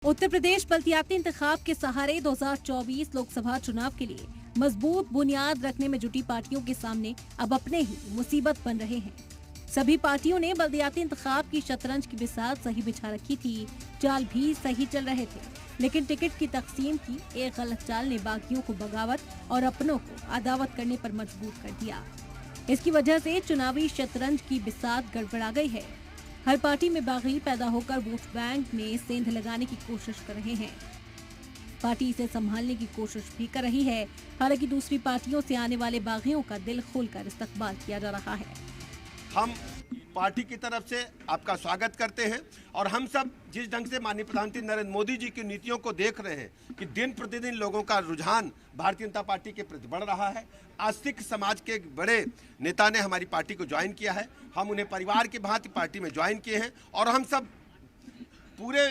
उत्तर प्रदेश बल्दियाती इंतखाब के सहारे 2024 लोकसभा चुनाव के लिए मजबूत बुनियाद रखने में जुटी पार्टियों के सामने अब अपने ही मुसीबत बन रहे हैं। सभी पार्टियों ने बल्दियाती इंतखाब की शतरंज की बिसात सही बिछा रखी थी, चाल भी सही चल रहे थे, लेकिन टिकट की तकसीम की एक गलत चाल ने बागियों को बगावत और अपनों को अदावत करने पर मजबूर कर दिया। इसकी वजह से चुनावी शतरंज की बिसात गड़बड़ा गई है। हर पार्टी में बागी पैदा होकर वोट बैंक में सेंध लगाने की कोशिश कर रहे हैं। पार्टी इसे संभालने की कोशिश भी कर रही है। हालांकि दूसरी पार्टियों से आने वाले बागियों का दिल खोलकर इस्तकबाल किया जा रहा है। हम पार्टी की तरफ से आपका स्वागत करते हैं और हम सब जिस ढंग से माननीय प्रधानमंत्री नरेंद्र मोदी जी की नीतियों को देख रहे हैं कि दिन प्रतिदिन लोगों का रुझान भारतीय जनता पार्टी के प्रति बढ़ रहा है। आज सिख समाज के एक बड़े नेता ने हमारी पार्टी को ज्वाइन किया है। हम उन्हें परिवार की भांति पार्टी में ज्वाइन किए हैं और हम सब पूरे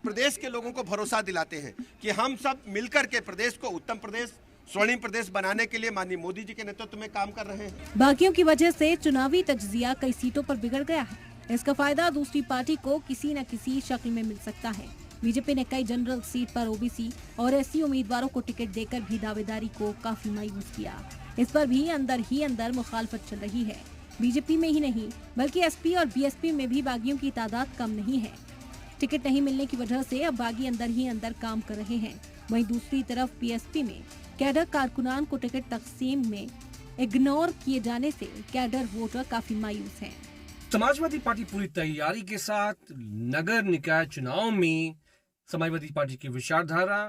प्रदेश के लोगों को भरोसा दिलाते हैं कि हम सब मिलकर के प्रदेश को उत्तम प्रदेश, स्वर्णिम प्रदेश बनाने के लिए माननीय मोदी जी के नेतृत्व में काम कर रहे हैं। बागियों की वजह से चुनावी तज्जिया कई सीटों पर बिगड़ गया है। इसका फायदा दूसरी पार्टी को किसी न किसी शक्ल में मिल सकता है। बीजेपी ने कई जनरल सीट पर ओबीसी और एससी उम्मीदवारों को टिकट देकर भी दावेदारी को काफी मायूस किया। इस पर भी अंदर मुखालफत चल रही है। बीजेपी में ही नहीं बल्कि एसपी और बीएसपी में भी बागियों की तादाद कम नहीं है। टिकट नहीं मिलने की वजह से अब बागी अंदर काम कर रहे हैं। वहीं दूसरी तरफ बीएसपी में कैडर कारकुनान को टिकट तकसीम में इग्नोर किए जाने से कैडर वोटर काफी मायूस हैं। समाजवादी पार्टी पूरी तैयारी के साथ नगर निकाय चुनाव में समाजवादी पार्टी की विचारधारा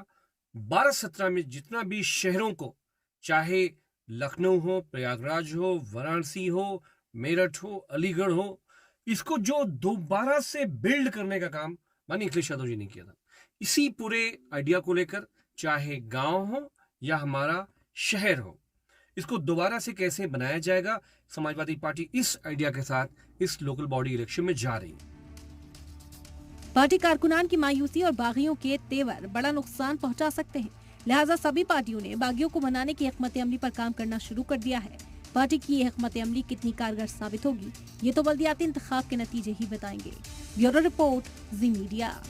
12-17 में जितना भी शहरों को, चाहे लखनऊ हो, प्रयागराज हो, वाराणसी हो, मेरठ हो, अलीगढ़ हो, इसको जो दोबारा से बिल्ड करने का काम माननीय अखिलेश यादव जी ने किया था। इसी पूरे आइडिया को लेकर चाहे गांव हो या हमारा शहर हो, इसको दोबारा से कैसे बनाया जाएगा, समाजवादी पार्टी इस आइडिया के साथ इस लोकल बॉडी इलेक्शन में जा रही है। पार्टी कारकुनान की मायूसी और बागियों के तेवर बड़ा नुकसान पहुंचा सकते हैं। लिहाजा सभी पार्टियों ने बागियों को मनाने की हिकमत अमली पर काम करना शुरू कर दिया है। पार्टी की ये हिकमत अमली कितनी कारगर साबित होगी, ये तो बल्दियाती इंतखाब के नतीजे ही बताएंगे। ब्यूरो रिपोर्ट, जी मीडिया।